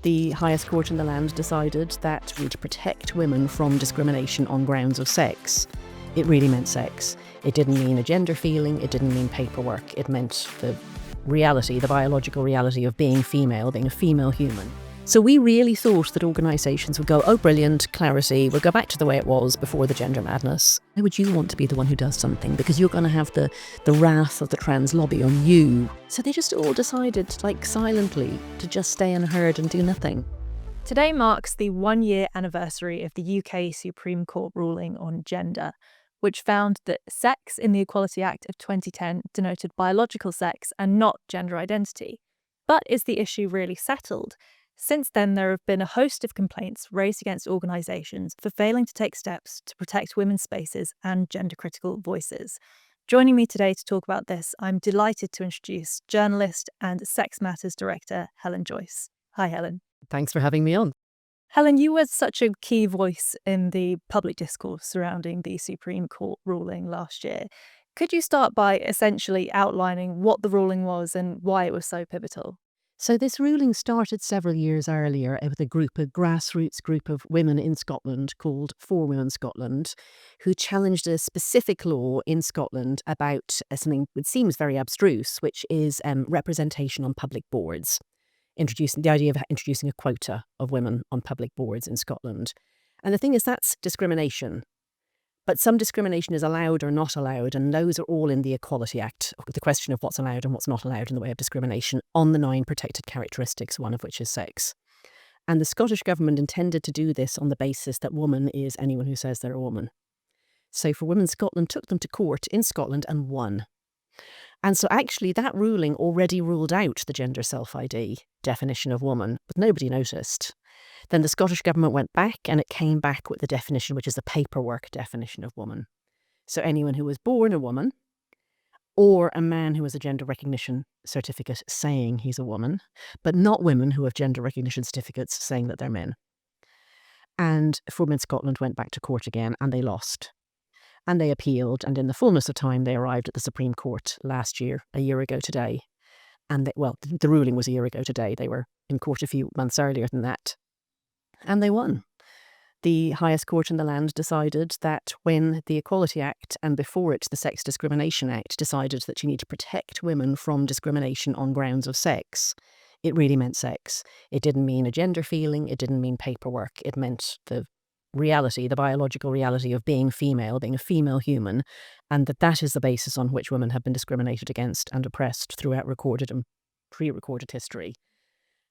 the highest court in the land decided that we need to protect women from discrimination on grounds of sex. It really meant sex. It didn't mean a gender feeling. It didn't mean paperwork. It meant the reality, the biological reality of being female, being a female human. So we really thought that organisations would go, oh, brilliant, clarity, we'll go back to the way it was before the gender madness. Why would you want to be the one who does something? Because you're going to have the wrath of the trans lobby on you. So they just all decided, like silently, to just stay unheard and do nothing. Today marks the 1-year anniversary of the UK Supreme Court ruling on gender, which found that sex in the Equality Act of 2010 denoted biological sex and not gender identity. But is the issue really settled? Since then, there have been a host of complaints raised against organisations for failing to take steps to protect women's spaces and gender-critical voices. Joining me today to talk about this, I'm delighted to introduce journalist and Sex Matters director Helen Joyce. Hi, Helen. Thanks for having me on. Helen, you were such a key voice in the public discourse surrounding the Supreme Court ruling last year. Could you start by essentially outlining what the ruling was and why it was so pivotal? So this ruling started several years earlier with a grassroots group of women in Scotland called For Women Scotland, who challenged a specific law in Scotland about something that seems very abstruse, which is representation on public boards, the idea of introducing a quota of women on public boards in Scotland. And the thing is, that's discrimination. But some discrimination is allowed or not allowed, and those are all in the Equality Act, the question of what's allowed and what's not allowed in the way of discrimination on the 9 protected characteristics, one of which is sex. And the Scottish Government intended to do this on the basis that woman is anyone who says they're a woman. So For Women Scotland took them to court in Scotland and won. And so actually that ruling already ruled out the gender self-ID definition of woman, but nobody noticed. Then the Scottish Government went back and it came back with the definition, which is the paperwork definition of woman. So anyone who was born a woman, or a man who has a gender recognition certificate saying he's a woman, but not women who have gender recognition certificates saying that they're men. And For Women Scotland went back to court again and they lost. And they appealed, and in the fullness of time they arrived at the Supreme Court last year, a year ago today. And the ruling was a year ago today. They were in court a few months earlier than that. And they won. The highest court in the land decided that when the Equality Act and before it the Sex Discrimination Act decided that you need to protect women from discrimination on grounds of sex, it really meant sex. It didn't mean a gender feeling. It didn't mean paperwork. It meant the reality, the biological reality of being female, being a female human, and that is the basis on which women have been discriminated against and oppressed throughout recorded and pre-recorded history.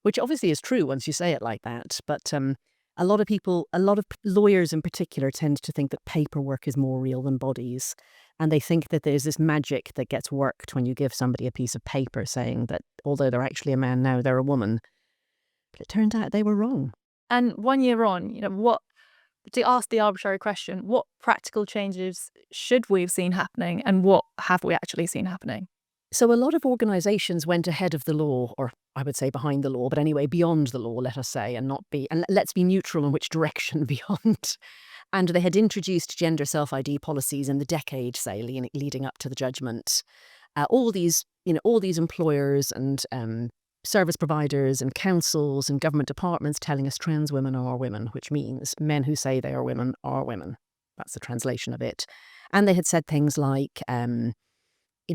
Which obviously is true once you say it like that, but a lot of lawyers in particular tend to think that paperwork is more real than bodies, and they think that there's this magic that gets worked when you give somebody a piece of paper saying that although they're actually a man now, they're a woman. But it turned out they were wrong. And 1 year on, to ask the arbitrary question, what practical changes should we have seen happening and what have we actually seen happening? So a lot of organisations went ahead of the law, or I would say behind the law, but anyway, beyond the law, let us say, and let's be neutral in which direction beyond. And they had introduced gender self-ID policies in the decade, say, leading up to the judgment. All these employers and service providers and councils and government departments telling us trans women are women, which means men who say they are women are women. That's the translation of it. And they had said things like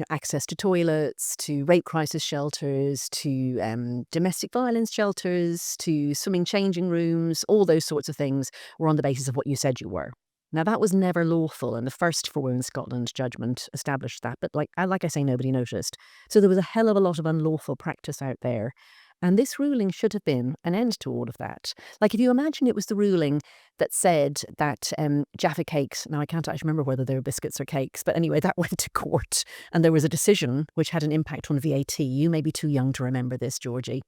access to toilets, to rape crisis shelters, to domestic violence shelters, to swimming changing rooms, all those sorts of things were on the basis of what you said you were. Now, that was never lawful, and the first For Women Scotland judgment established that, but like I say, nobody noticed. So there was a hell of a lot of unlawful practice out there, and this ruling should have been an end to all of that. Like, if you imagine it was the ruling that said that Jaffa cakes, now I can't actually remember whether they were biscuits or cakes, but anyway, that went to court, and there was a decision which had an impact on VAT. You may be too young to remember this, Georgie.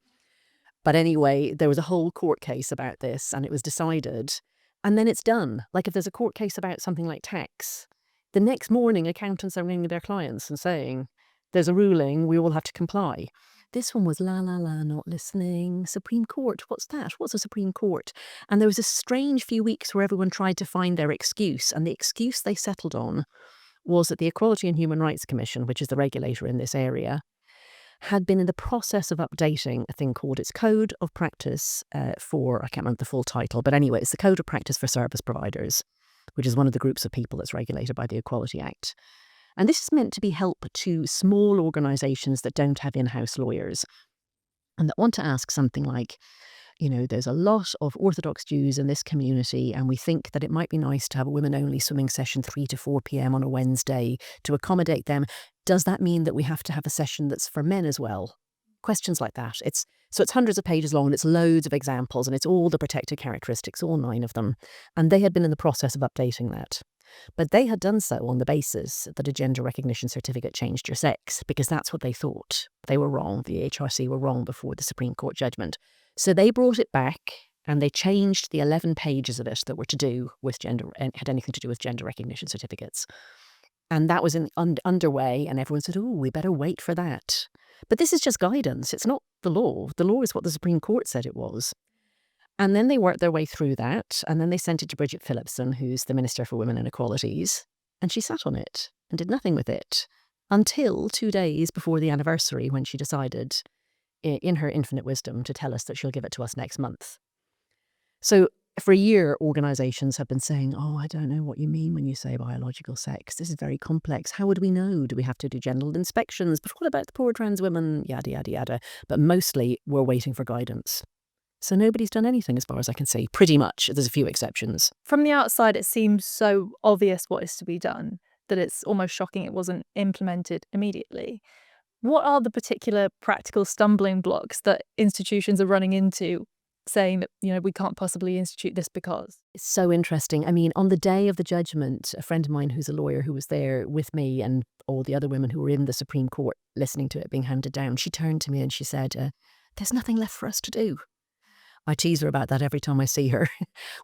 But anyway, there was a whole court case about this, and it was decided. And then it's done. Like if there's a court case about something like tax, the next morning accountants are ringing their clients and saying, there's a ruling, we all have to comply. This one was not listening. Supreme Court, what's that? What's a Supreme Court? And there was a strange few weeks where everyone tried to find their excuse. And the excuse they settled on was that the Equality and Human Rights Commission, which is the regulator in this area, had been in the process of updating a thing called its Code of Practice for, I can't remember the full title, but anyway, it's the Code of Practice for Service Providers, which is one of the groups of people that's regulated by the Equality Act. And this is meant to be help to small organisations that don't have in-house lawyers and that want to ask something like, there's a lot of Orthodox Jews in this community, and we think that it might be nice to have a women-only swimming session 3 to 4 p.m. on a Wednesday to accommodate them. Does that mean that we have to have a session that's for men as well? Questions like that. It's hundreds of pages long, and it's loads of examples, and it's all the protected characteristics, all 9 of them. And they had been in the process of updating that. But they had done so on the basis that a gender recognition certificate changed your sex, because that's what they thought. They were wrong. The HRC were wrong before the Supreme Court judgment. So they brought it back and they changed the 11 pages of it that were to do with gender and had anything to do with gender recognition certificates. And that was underway, and everyone said, we better wait for that. But this is just guidance. It's not the law. The law is what the Supreme Court said it was. And then they worked their way through that, and then they sent it to Bridget Phillipson, who's the Minister for Women and Equalities, and she sat on it and did nothing with it until 2 days before the anniversary, when she decided, in her infinite wisdom, to tell us that she'll give it to us next month. So for a year, organisations have been saying, I don't know what you mean when you say biological sex. This is very complex. How would we know? Do we have to do genital inspections? But what about the poor trans women? Yada, yada, yada. But mostly we're waiting for guidance. So nobody's done anything as far as I can see, pretty much. There's a few exceptions. From the outside, it seems so obvious what is to be done that it's almost shocking it wasn't implemented immediately. What are the particular practical stumbling blocks that institutions are running into, saying that, we can't possibly institute this because? It's so interesting. I mean, on the day of the judgment, a friend of mine who's a lawyer who was there with me and all the other women who were in the Supreme Court listening to it being handed down, she turned to me and she said, there's nothing left for us to do. I tease her about that every time I see her.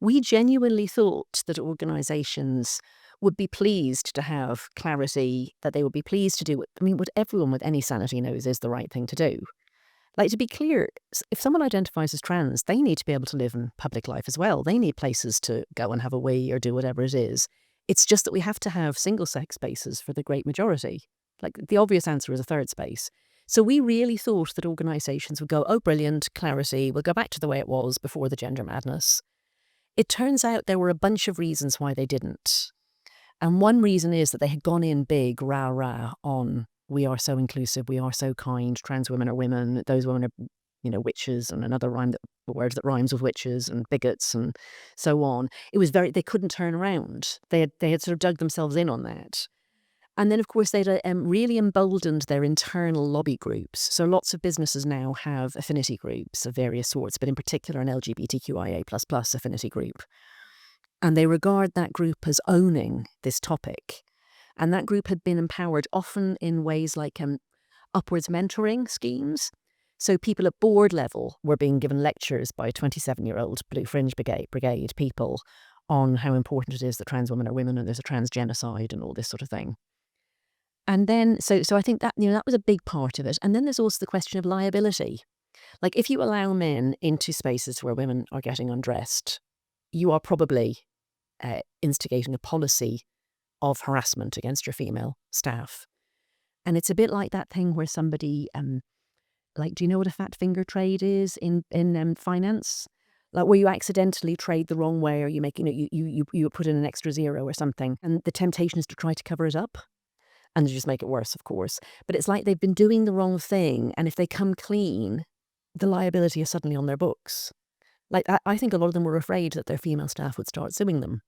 We genuinely thought that organisations would be pleased to have clarity, that they would be pleased to do what everyone with any sanity knows is the right thing to do. Like, to be clear, if someone identifies as trans, they need to be able to live in public life as well. They need places to go and have a wee or do whatever it is. It's just that we have to have single-sex spaces for the great majority. Like, the obvious answer is a third space. So we really thought that organisations would go, brilliant, clarity, we'll go back to the way it was before the gender madness. It turns out there were a bunch of reasons why they didn't. And one reason is that they had gone in big, rah-rah, on we are so inclusive, we are so kind, trans women are women, those women are, witches, and another word that rhymes with witches, and bigots, and so on. It was they couldn't turn around. They had sort of dug themselves in on that. And then, of course, they'd really emboldened their internal lobby groups. So lots of businesses now have affinity groups of various sorts, but in particular an LGBTQIA++ affinity group. And they regard that group as owning this topic. And that group had been empowered often in ways like upwards mentoring schemes. So people at board level were being given lectures by 27-year-old Blue Fringe Brigade people on how important it is that trans women are women and there's a trans genocide and all this sort of thing. And then, so I think that, that was a big part of it. And then there's also the question of liability. Like, if you allow men into spaces where women are getting undressed, you are probably instigating a policy of harassment against your female staff. And it's a bit like that thing where somebody, do you know what a fat finger trade is in finance? Like, where you accidentally trade the wrong way, or you make, you put in an extra zero or something, and the temptation is to try to cover it up. And they just make it worse, of course. But it's like they've been doing the wrong thing, and if they come clean, the liability is suddenly on their books. Like, I think a lot of them were afraid that their female staff would start suing them.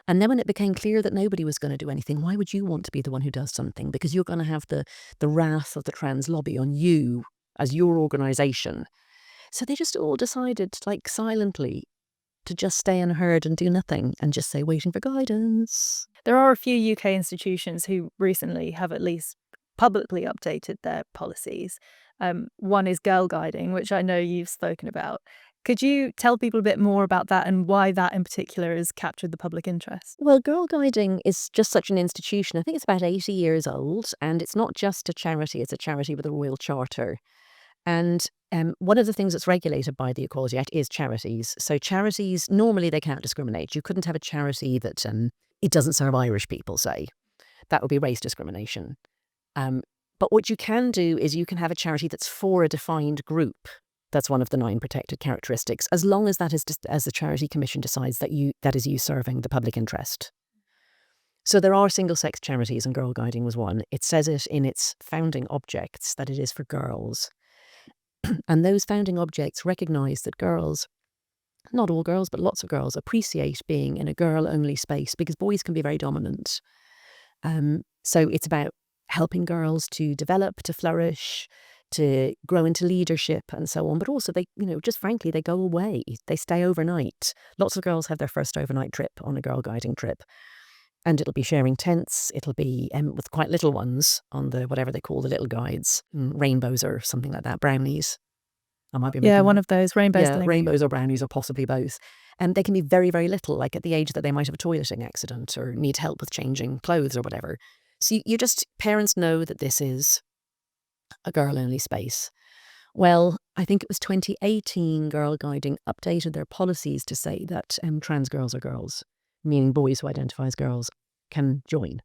And then when it became clear that nobody was going to do anything, why would you want to be the one who does something? Because you're going to have the wrath of the trans lobby on you as your organisation. So they just all decided, like, silently, to just stay unheard and do nothing and just say, waiting for guidance. There are a few UK institutions who recently have at least publicly updated their policies. One is girl guiding, which I know you've spoken about. Could you tell people a bit more about that and why that in particular has captured the public interest? Well, girl guiding is just such an institution. I think it's about 80 years old, and it's not just a charity, it's a charity with a royal charter. And one of the things that's regulated by the Equality Act is charities. So charities, normally they can't discriminate. You couldn't have a charity that it doesn't serve Irish people, say. That would be race discrimination. But what you can do is you can have a charity that's for a defined group. That's one of the 9 protected characteristics, as long as that is just as the Charity Commission decides that is you serving the public interest. So there are single-sex charities, and Girl Guiding was one. It says it in its founding objects that it is for girls. And those founding objects recognise that girls, not all girls, but lots of girls, appreciate being in a girl-only space because boys can be very dominant. So it's about helping girls to develop, to flourish, to grow into leadership and so on. But also they, just frankly, they go away. They stay overnight. Lots of girls have their first overnight trip on a Girl Guiding trip. And it'll be sharing tents. It'll be with quite little ones on the, whatever they call the little guides, rainbows or something like that, brownies. I might be making one of those rainbows. Yeah, rainbows or brownies or possibly both. And they can be very, very little, like at the age that they might have a toileting accident or need help with changing clothes or whatever. So parents know that this is a girl-only space. Well, I think it was 2018 Girl Guiding updated their policies to say that trans girls are girls, meaning boys who identify as girls can join.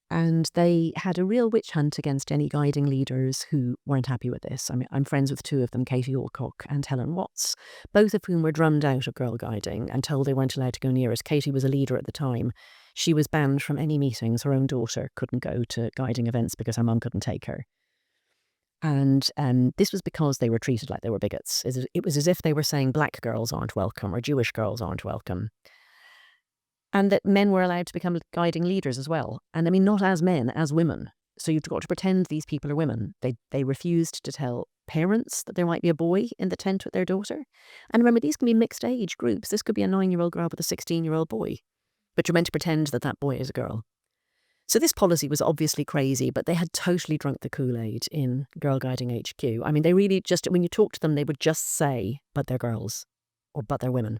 And they had a real witch hunt against any guiding leaders who weren't happy with this. I mean, I'm friends with 2 of them, Katie Alcock and Helen Watts, both of whom were drummed out of Girl Guiding and told they weren't allowed to go near it. Katie was a leader at the time. She was banned from any meetings. Her own daughter couldn't go to guiding events because her mum couldn't take her. And this was because they were treated like they were bigots. It was as if they were saying black girls aren't welcome or Jewish girls aren't welcome. And that men were allowed to become guiding leaders as well. And I mean, not as men, as women. So you've got to pretend these people are women. They refused to tell parents that there might be a boy in the tent with their daughter. And remember, these can be mixed age groups. This could be a 9-year-old girl with a 16-year-old boy. But you're meant to pretend that that boy is a girl. So this policy was obviously crazy, but they had totally drunk the Kool-Aid in Girl Guiding HQ. I mean, they really just, when you talk to them, they would just say, but they're girls, or but they're women.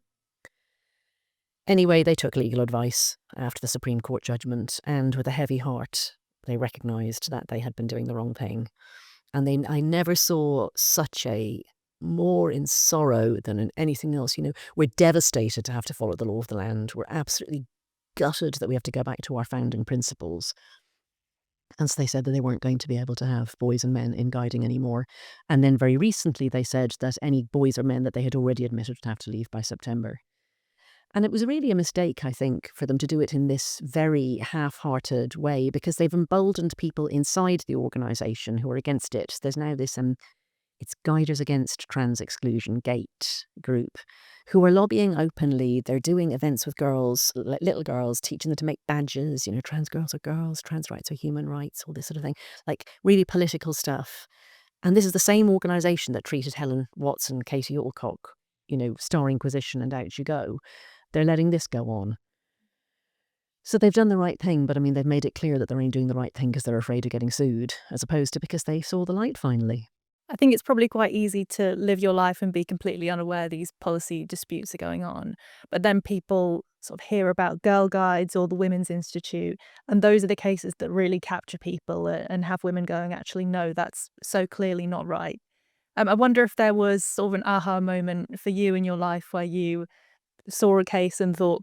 Anyway, they took legal advice after the Supreme Court judgment, and with a heavy heart, they recognised that they had been doing the wrong thing. And I never saw such a more in sorrow than in anything else. We're devastated to have to follow the law of the land. We're absolutely gutted that we have to go back to our founding principles. And so they said that they weren't going to be able to have boys and men in guiding anymore. And then very recently they said that any boys or men that they had already admitted would have to leave by September. And it was really a mistake, I think, for them to do it in this very half-hearted way, because they've emboldened people inside the organisation who are against it. There's now this it's Guiders Against Trans Exclusion, GATE group, who are lobbying openly. They're doing events with girls, little girls, teaching them to make badges. Trans girls are girls, trans rights are human rights, all this sort of thing, like really political stuff. And this is the same organisation that treated Helen Watts and Katie Alcock, Star Inquisition and out you go. They're letting this go on. So they've done the right thing, but I mean, they've made it clear that they're only doing the right thing because they're afraid of getting sued, as opposed to because they saw the light finally. I think it's probably quite easy to live your life and be completely unaware these policy disputes are going on. But then people sort of hear about Girl Guides or the Women's Institute, and those are the cases that really capture people and have women going, actually, no, that's so clearly not right. I wonder if there was sort of an aha moment for you in your life where you saw a case and thought,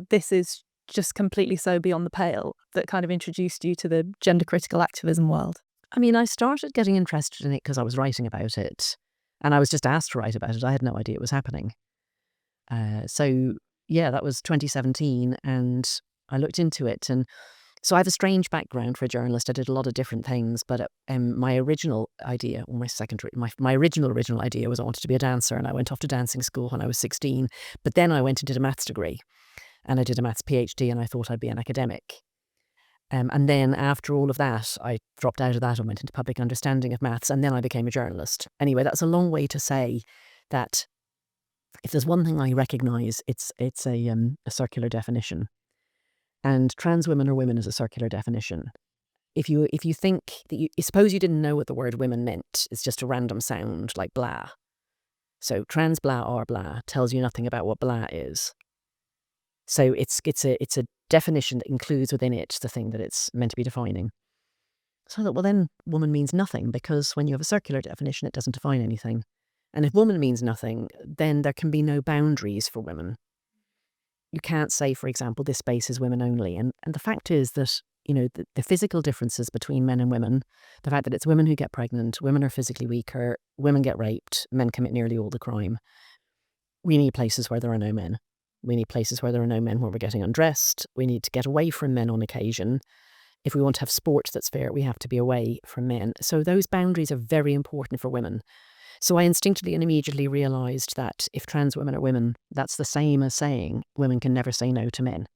this is just completely so beyond the pale, that kind of introduced you to the gender critical activism world. I mean, I started getting interested in it because I was writing about it, and I was just asked to write about it. I had no idea it was happening. So that was 2017, and I looked into it. And so I have a strange background for a journalist. I did a lot of different things, but my original idea, or my original idea was I wanted to be a dancer, and I went off to dancing school when I was 16. But then I went and did a maths degree, and I did a maths PhD, and I thought I'd be an academic. And then after all of that, I dropped out of that and went into public understanding of maths, and then I became a journalist. Anyway, that's a long way to say that if there's one thing I recognise, it's a circular definition. And trans women or women is a circular definition. If you think that suppose you didn't know what the word women meant, it's just a random sound like blah. So trans blah or blah tells you nothing about what blah is. So it's a definition that includes within it the thing that it's meant to be defining. So I thought, well, then woman means nothing, because when you have a circular definition, it doesn't define anything. And if woman means nothing, then there can be no boundaries for women. You can't say, for example, this space is women only. And the fact is that the physical differences between men and women, the fact that it's women who get pregnant, women are physically weaker, women get raped, men commit nearly all the crime. We need places where there are no men. We need places where there are no men where we're getting undressed. We need to get away from men on occasion. If we want to have sport that's fair, we have to be away from men. So those boundaries are very important for women. So I instinctively and immediately realised that if trans women are women, that's the same as saying women can never say no to men.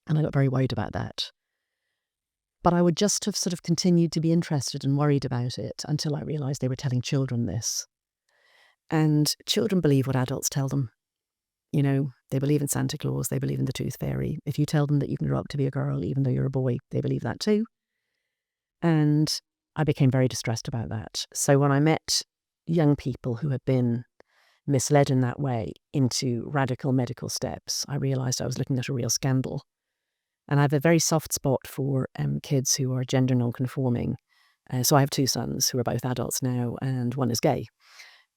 And I got very worried about that. But I would just have sort of continued to be interested and worried about it until I realised they were telling children this. And children believe what adults tell them. They believe in Santa Claus, they believe in the Tooth Fairy. If you tell them that you can grow up to be a girl even though you're a boy, they believe that too. And I became very distressed about that. So when I met young people who had been misled in that way into radical medical steps, I realised I was looking at a real scandal. And I have a very soft spot for kids who are gender non-conforming. So I have two sons who are both adults now, and one is gay.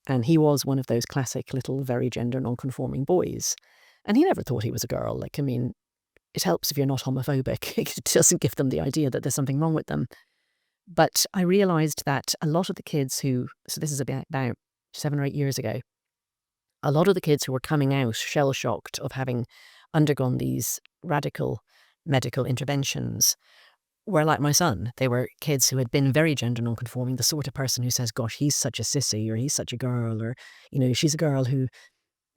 And he was one of those classic little very gender non-conforming boys. And he never thought he was a girl. It helps if you're not homophobic. It doesn't give them the idea that there's something wrong with them. But I realised that a lot of the kids so this is about 7 or 8 years ago, a lot of the kids who were coming out shell-shocked of having undergone these radical medical interventions were like my son. They were kids who had been very gender non-conforming, the sort of person who says, gosh, he's such a sissy, or he's such a girl, or, she's a girl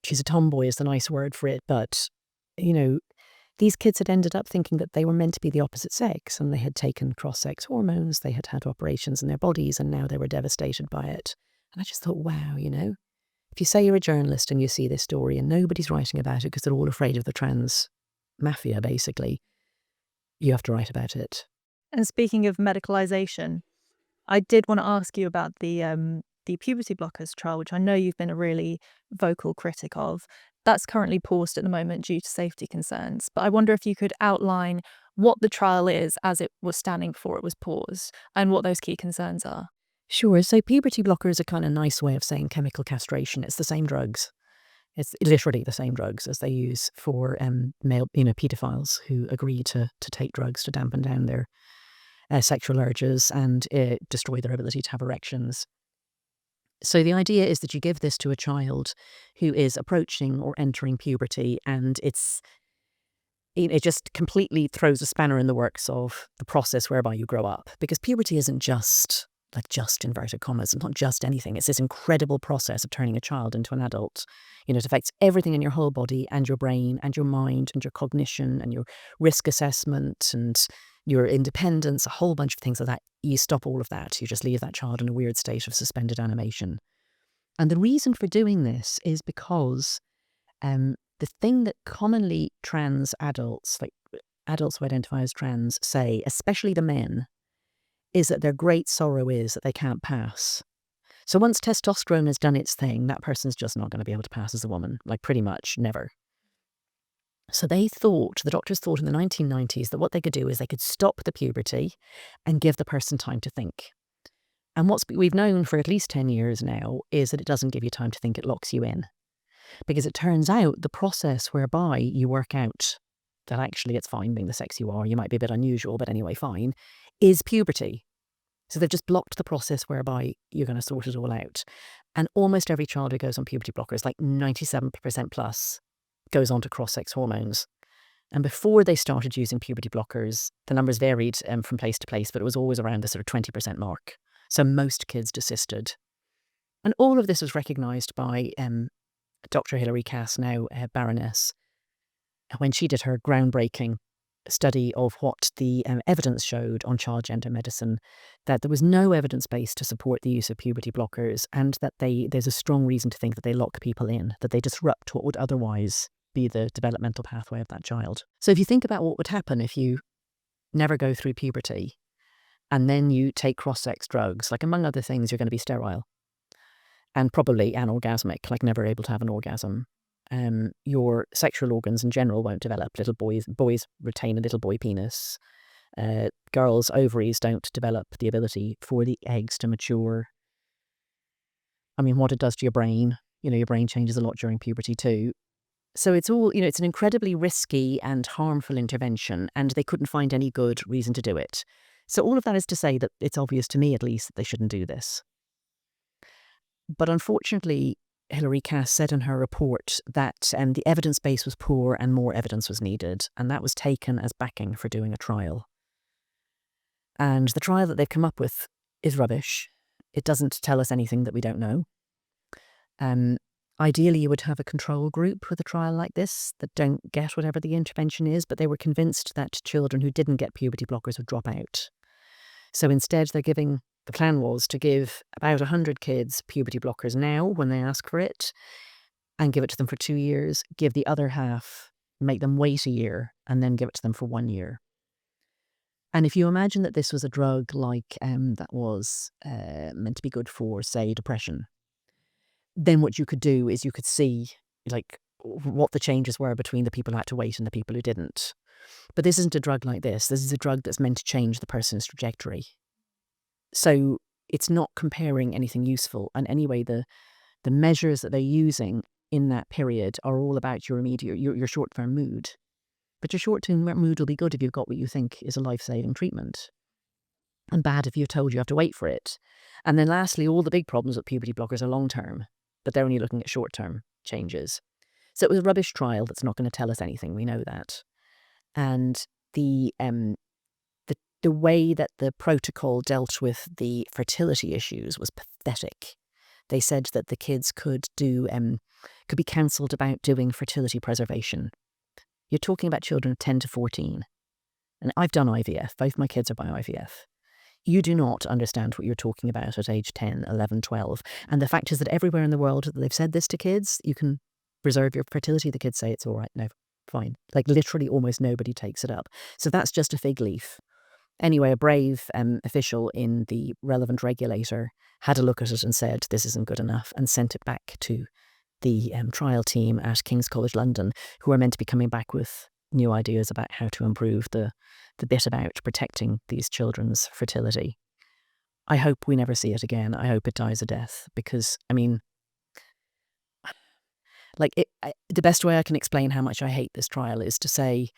she's a tomboy is the nice word for it. But, these kids had ended up thinking that they were meant to be the opposite sex, and they had taken cross-sex hormones, they had had operations in their bodies, and now they were devastated by it. And I just thought, wow, if you say you're a journalist and you see this story and nobody's writing about it because they're all afraid of the trans mafia, basically, you have to write about it. And speaking of medicalization, I did want to ask you about the puberty blockers trial, which I know you've been a really vocal critic of. That's currently paused at the moment due to safety concerns. But I wonder if you could outline what the trial is as it was standing before it was paused and what those key concerns are. Sure. So puberty blockers are kind of a nice way of saying chemical castration. It's the same drugs. It's literally the same drugs as they use for male, paedophiles who agree to take drugs to dampen down their sexual urges and destroy their ability to have erections. So the idea is that you give this to a child who is approaching or entering puberty, and it just completely throws a spanner in the works of the process whereby you grow up. Because puberty isn't just inverted commas, it's not just anything. It's this incredible process of turning a child into an adult. It affects everything in your whole body and your brain and your mind and your cognition and your risk assessment and your independence, a whole bunch of things like that. You stop all of that. You just leave that child in a weird state of suspended animation. And the reason for doing this is because the thing that commonly trans adults, like adults who identify as trans, say, especially the men, is that their great sorrow is that they can't pass. So once testosterone has done its thing, that person's just not going to be able to pass as a woman, pretty much never. So the doctors thought in the 1990s that what they could do is they could stop the puberty and give the person time to think. And what we've known for at least 10 years now is that it doesn't give you time to think, it locks you in. Because it turns out the process whereby you work out that actually it's fine being the sex you are, you might be a bit unusual, but anyway, fine, is puberty. So they've just blocked the process whereby you're going to sort it all out. And almost every child who goes on puberty blockers, 97% plus, goes on to cross-sex hormones. And before they started using puberty blockers, the numbers varied from place to place, but it was always around the sort of 20% mark. So most kids desisted. And all of this was recognised by Dr. Hilary Cass, now Baroness, when she did her groundbreaking study of what the evidence showed on child gender medicine, that there was no evidence base to support the use of puberty blockers, and that there's a strong reason to think that they lock people in, that they disrupt what would otherwise be the developmental pathway of that child. So if you think about what would happen if you never go through puberty and then you take cross-sex drugs, among other things, you're going to be sterile and probably anorgasmic, never able to have an orgasm. Your sexual organs in general won't develop. Little boys retain a little boy penis. Girls' ovaries don't develop the ability for the eggs to mature. I mean, what it does to your brain, your brain changes a lot during puberty too. So it's all, it's an incredibly risky and harmful intervention, and they couldn't find any good reason to do it. So all of that is to say that it's obvious to me, at least, that they shouldn't do this. But unfortunately, Hilary Cass said in her report that the evidence base was poor and more evidence was needed, and that was taken as backing for doing a trial. And the trial that they've come up with is rubbish. It doesn't tell us anything that we don't know. Ideally, you would have a control group with a trial like this that don't get whatever the intervention is, but they were convinced that children who didn't get puberty blockers would drop out. So instead, the plan was to give about 100 kids puberty blockers now when they ask for it, and give it to them for 2 years, give the other half, make them wait a year, and then give it to them for 1 year. And if you imagine that this was a drug like that was meant to be good for, say, depression, then what you could do is you could see like what the changes were between the people who had to wait and the people who didn't. But this isn't a drug like this. This is a drug that's meant to change the person's trajectory. So it's not comparing anything useful. And anyway, the measures that they're using in that period are all about your immediate, your short-term mood. But your short-term mood will be good if you've got what you think is a life-saving treatment, and bad if you're told you have to wait for it. And then lastly, all the big problems with puberty blockers are long-term, but they're only looking at short-term changes. So it was a rubbish trial that's not going to tell us anything. We know that. And the way that the protocol dealt with the fertility issues was pathetic. They said that the kids could be counselled about doing fertility preservation. You're talking about children of 10 to 14. And I've done IVF. Both my kids are by IVF. You do not understand what you're talking about at age 10, 11, 12. And the fact is that everywhere in the world that they've said this to kids, you can preserve your fertility. The kids say it's all right. No, fine. Like literally almost nobody takes it up. So that's just a fig leaf. Anyway, a brave official in the relevant regulator had a look at it and said, this isn't good enough, and sent it back to the trial team at King's College London, who are meant to be coming back with new ideas about how to improve the bit about protecting these children's fertility. I hope we never see it again. I hope it dies a death because, the best way I can explain how much I hate this trial is to say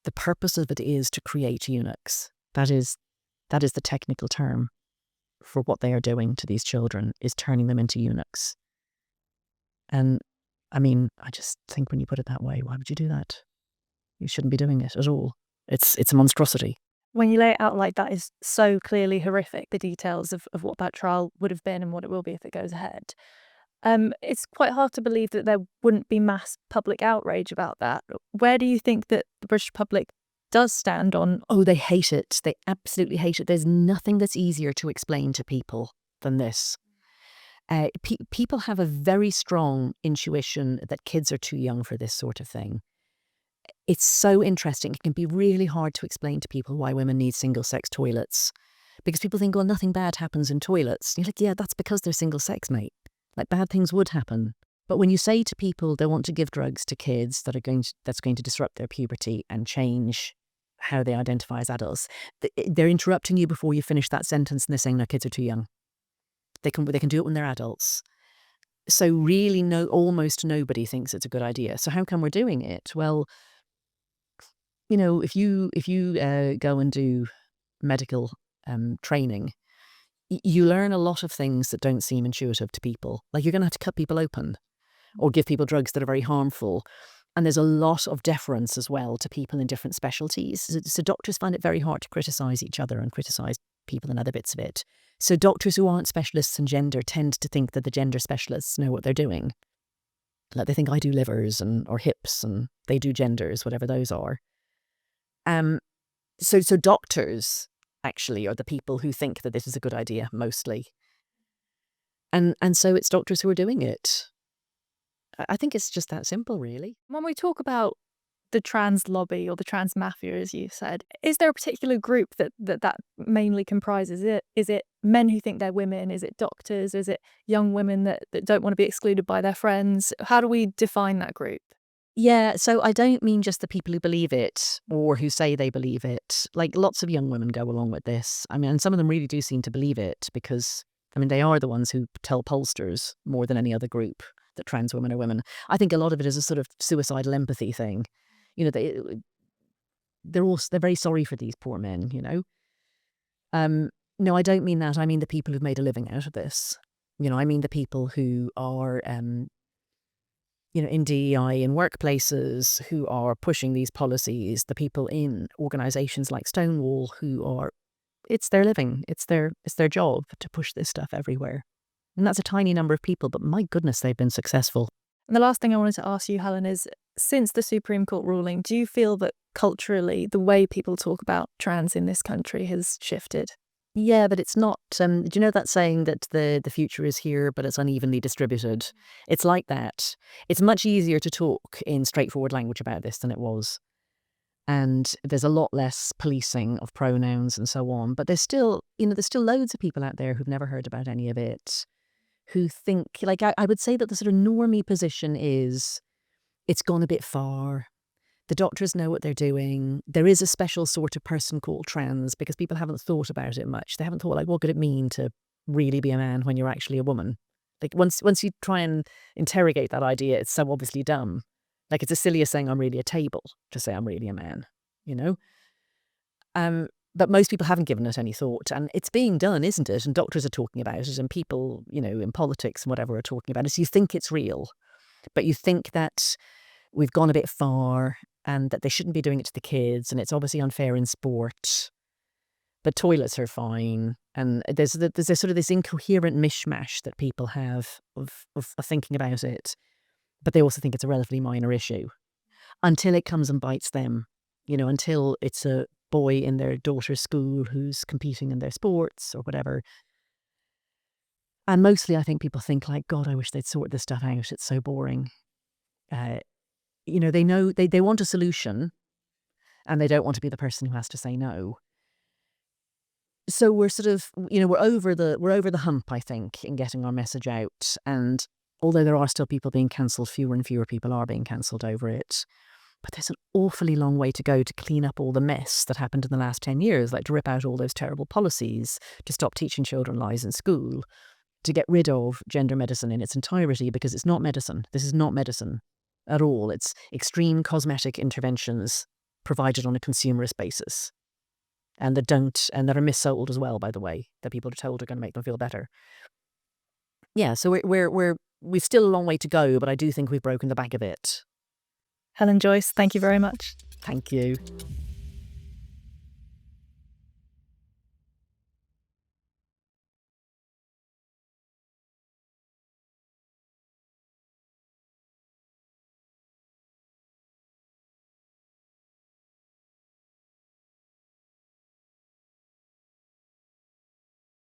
the purpose of it is to create eunuchs. That is the technical term for what they are doing to these children, is turning them into eunuchs. And I just think when you put it that way, why would you do that? You shouldn't be doing it at all. It's a monstrosity. When you lay it out like that, is so clearly horrific, the details of what that trial would have been and what it will be if it goes ahead. It's quite hard to believe that there wouldn't be mass public outrage about that. Where do you think that the British public does stand on? Oh, they hate it. They absolutely hate it. There's nothing that's easier to explain to people than this. People have a very strong intuition that kids are too young for this sort of thing. It's so interesting. It can be really hard to explain to people why women need single-sex toilets. Because people think, well, nothing bad happens in toilets. You're like, yeah, that's because they're single-sex, mate. Like, bad things would happen. But when you say to people they want to give drugs to kids that's going to disrupt their puberty and change how they identify as adults, they're interrupting you before you finish that sentence, and they're saying, no, kids are too young. They can do it when they're adults. So really, almost nobody thinks it's a good idea. So how come we're doing it? Well, if you go and do medical training, you learn a lot of things that don't seem intuitive to people. Like you're going to have to cut people open or give people drugs that are very harmful. And there's a lot of deference as well to people in different specialties. So doctors find it very hard to criticise each other and criticise people in other bits of it. So doctors who aren't specialists in gender tend to think that the gender specialists know what they're doing. Like they think I do livers or hips and they do genders, whatever those are. So doctors actually are the people who think that this is a good idea mostly. And so it's doctors who are doing it. I think it's just that simple, really. When we talk about the trans lobby or the trans mafia, as you said, is there a particular group that mainly comprises it? Is it men who think they're women? Is it doctors? Is it young women that don't want to be excluded by their friends? How do we define that group? Yeah, so I don't mean just the people who believe it or who say they believe it. Like lots of young women go along with this. And some of them really do seem to believe it because, they are the ones who tell pollsters more than any other group that trans women are women. I think a lot of it is a sort of suicidal empathy thing. You know, they're very sorry for these poor men, you know. No, I don't mean that. I mean the people who've made a living out of this. You know, I mean the people who are, in DEI in workplaces, who are pushing these policies, the people in organisations like Stonewall who are, it's their living, it's their job to push this stuff everywhere. And that's a tiny number of people, but my goodness, they've been successful. And the last thing I wanted to ask you, Helen, is since the Supreme Court ruling, do you feel that culturally the way people talk about trans in this country has shifted? Yeah, but it's not. Do you know that saying that the future is here, but it's unevenly distributed? It's like that. It's much easier to talk in straightforward language about this than it was. And there's a lot less policing of pronouns and so on. But there's still loads of people out there who've never heard about any of it, who think, like, I would say that the sort of normie position is it's gone a bit far. The doctors know what they're doing. There is a special sort of person called trans because people haven't thought about it much. They haven't thought, like, what could it mean to really be a man when you're actually a woman? Like, once you try and interrogate that idea, it's so obviously dumb. Like, it's as silly as saying I'm really a table to say I'm really a man, you know? But most people haven't given it any thought. And it's being done, isn't it? And doctors are talking about it, and people, in politics and whatever are talking about it. So you think it's real, but you think that we've gone a bit far and that they shouldn't be doing it to the kids, and it's obviously unfair in sport. The toilets are fine, and there's sort of this incoherent mishmash that people have of thinking about it, but they also think it's a relatively minor issue until it comes and bites them, until it's a boy in their daughter's school who's competing in their sports or whatever. And mostly I think people think, like, God, I wish they'd sort this stuff out. It's so boring. They know they want a solution, and they don't want to be the person who has to say no. So we're sort of, we're over the hump, I think, in getting our message out. And although there are still people being cancelled, fewer and fewer people are being cancelled over it. But there's an awfully long way to go to clean up all the mess that happened in the last 10 years, like to rip out all those terrible policies, to stop teaching children lies in school, to get rid of gender medicine in its entirety, because it's not medicine. This is not medicine at all. It's extreme cosmetic interventions provided on a consumerist basis, and that are missold as well, by the way, that people are told are going to make them feel better. Yeah, so we've still a long way to go, but I do think we've broken the back of it. Helen Joyce, thank you very much. Thank you.